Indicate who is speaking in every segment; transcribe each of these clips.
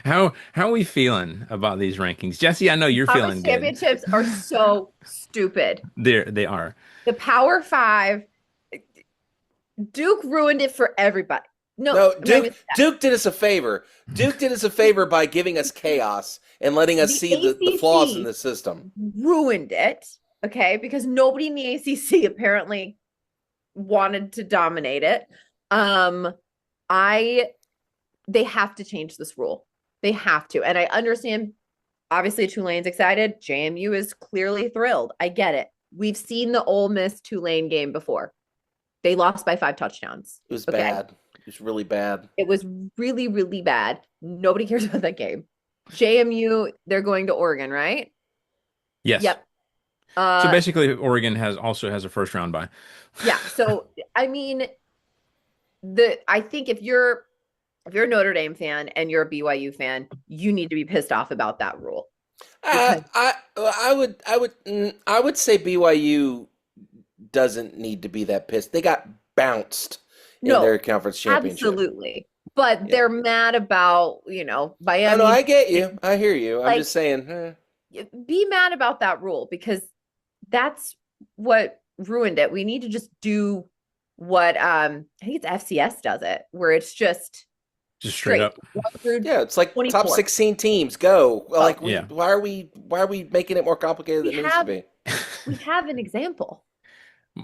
Speaker 1: How are we feeling about these rankings? Jesse, I know you're
Speaker 2: Conference
Speaker 1: feeling good.
Speaker 2: championships are so stupid.
Speaker 1: They are.
Speaker 2: The Power Five, Duke ruined it for everybody. No,
Speaker 3: No,
Speaker 2: I'm not
Speaker 3: Duke
Speaker 2: even
Speaker 3: Duke did us a favor. Duke did us a favor by giving us chaos and letting us
Speaker 2: the
Speaker 3: see the flaws in
Speaker 2: ACC
Speaker 3: the system.
Speaker 2: ruined it. Okay, because nobody in the ACC apparently wanted to dominate it. Um, I they have to change this rule. They have to, and I understand. Obviously, Tulane's excited. JMU is clearly thrilled. I get it. We've seen the Ole Miss Tulane game before. They lost by 5 touchdowns.
Speaker 3: It was
Speaker 2: Okay.
Speaker 3: bad. It was really bad.
Speaker 2: It was really, really bad. Nobody cares about that game. JMU, they're going to Oregon, right?
Speaker 1: Yes.
Speaker 2: Yep.
Speaker 1: So
Speaker 2: Uh
Speaker 1: basically, Oregon has a first round bye.
Speaker 2: yeah. So I mean, I think if you're a Notre Dame fan and you're a BYU fan, you need to be pissed off about that rule because
Speaker 3: I would say BYU doesn't need to be that pissed. They got bounced in
Speaker 2: no,
Speaker 3: their conference championship.
Speaker 2: absolutely. But
Speaker 3: Yeah.
Speaker 2: they're mad about,
Speaker 3: Oh no,
Speaker 2: Miami.
Speaker 3: I get you. I hear you. I'm
Speaker 2: Like,
Speaker 3: just saying.
Speaker 2: be mad about that rule because that's what ruined it. We need to just do what I think it's FCS does it, where it's just
Speaker 1: Just straight
Speaker 2: straight
Speaker 1: up.
Speaker 2: 1 through
Speaker 3: Yeah, it's like top
Speaker 2: 24.
Speaker 3: 16 teams go. Well,
Speaker 2: Oh,
Speaker 3: like
Speaker 1: Yeah.
Speaker 3: why are we making it more complicated
Speaker 2: we
Speaker 3: than it needs to
Speaker 2: have
Speaker 3: be?
Speaker 2: we have an example.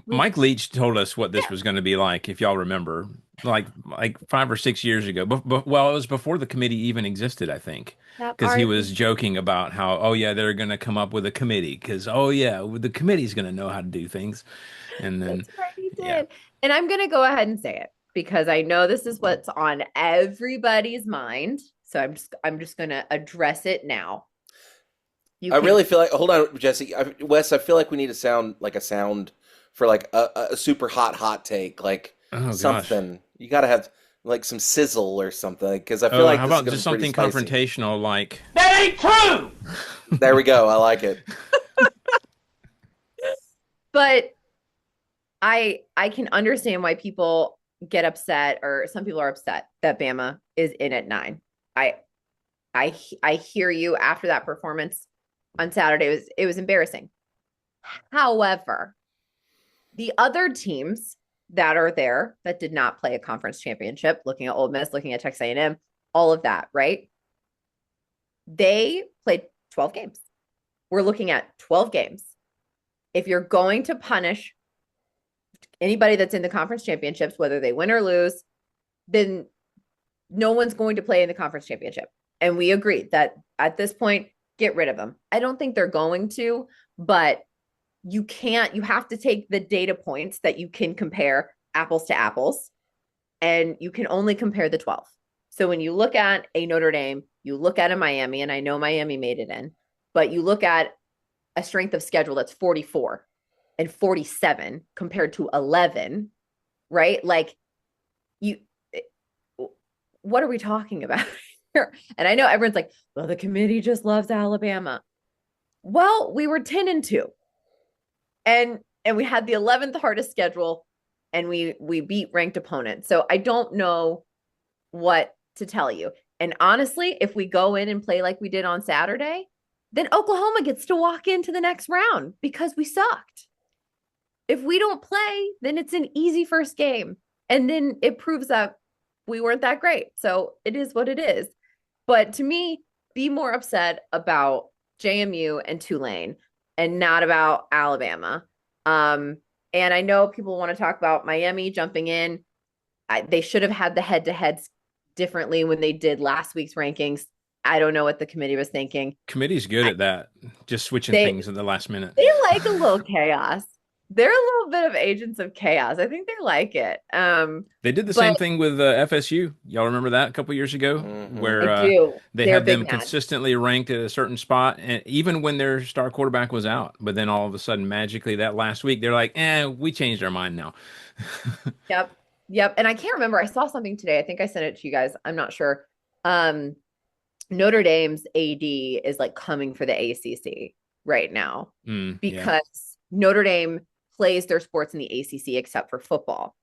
Speaker 2: We
Speaker 1: Mike Leach told us what this
Speaker 2: yeah,
Speaker 1: was going to be like, if y'all remember, like 5 or 6 years ago. Well, it was before the committee even existed, I think,
Speaker 2: yep,
Speaker 1: because he
Speaker 2: RIP.
Speaker 1: was joking about how, oh yeah, they're going to come up with a committee, because oh yeah, the committee's going to know how to do things, and then
Speaker 2: That's right, he
Speaker 1: yeah,
Speaker 2: did. And I'm gonna go ahead and say it because I know this is what's on everybody's mind. So I'm just gonna address it now. You
Speaker 3: I
Speaker 2: can
Speaker 3: really feel like hold on, Jesse. Wes, I feel like we need a sound for like a super hot take, like
Speaker 1: oh gosh,
Speaker 3: something. You got to have like some sizzle or something because I feel
Speaker 1: oh,
Speaker 3: like
Speaker 1: how
Speaker 3: this is
Speaker 1: about
Speaker 3: going to
Speaker 1: just
Speaker 3: be pretty
Speaker 1: something
Speaker 3: spicy.
Speaker 1: confrontational, like
Speaker 4: That ain't true.
Speaker 3: There we go. I like it.
Speaker 2: but I can understand why people get upset or some people are upset that Bama is in at 9. I I hear you after that performance on Saturday. It was embarrassing. However, the other teams that are there that did not play a conference championship, looking at Ole Miss, looking at Texas A&M, all of that, right? They played 12 games. We're looking at 12 games. If you're going to punish anybody that's in the conference championships, whether they win or lose, then no one's going to play in the conference championship. And we agreed that at this point, get rid of them. I don't think they're going to, but you have to take the data points that you can compare apples to apples, and you can only compare the 12. So when you look at a Notre Dame, you look at a Miami, and I know Miami made it in, but you look at a strength of schedule that's 44 and 47 compared to 11, right? Like you what are we talking about here? And I know everyone's like, well, the committee just loves Alabama. Well, we were 10-2. And we had the 11th hardest schedule and we beat ranked opponents. So I don't know what to tell you. And honestly, if we go in and play like we did on Saturday, then Oklahoma gets to walk into the next round because we sucked. If we don't play, then it's an easy first game. And then it proves that we weren't that great. So it is what it is. But to me, be more upset about JMU and Tulane and not about Alabama. And I know people want to talk about Miami jumping in. They should have had the head to heads differently when they did last week's rankings. I don't know what the committee was thinking.
Speaker 1: committee's good
Speaker 2: I,
Speaker 1: at that, just switching
Speaker 2: they
Speaker 1: things at the last minute.
Speaker 2: they like a little chaos. They're a little bit of agents of chaos. I think they like it.
Speaker 1: They did the same
Speaker 2: But
Speaker 1: thing with FSU. Y'all remember that a couple years ago,
Speaker 2: I
Speaker 1: where
Speaker 2: do.
Speaker 1: they
Speaker 2: They're
Speaker 1: had
Speaker 2: big
Speaker 1: them
Speaker 2: mad.
Speaker 1: consistently ranked at a certain spot, and even when their star quarterback was out. But then all of a sudden, magically, that last week, they're like, we changed our mind now.
Speaker 2: Yep. Yep. And I can't remember. I saw something today. I think I sent it to you guys. I'm not sure. Um, Notre Dame's AD is like coming for the ACC right now
Speaker 1: Yeah.
Speaker 2: because Notre Dame plays their sports in the ACC except for football.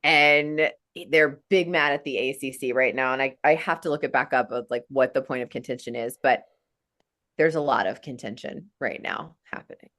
Speaker 2: And they're big mad at the ACC right now, and I have to look it back up of like what the point of contention is, but there's a lot of contention right now happening.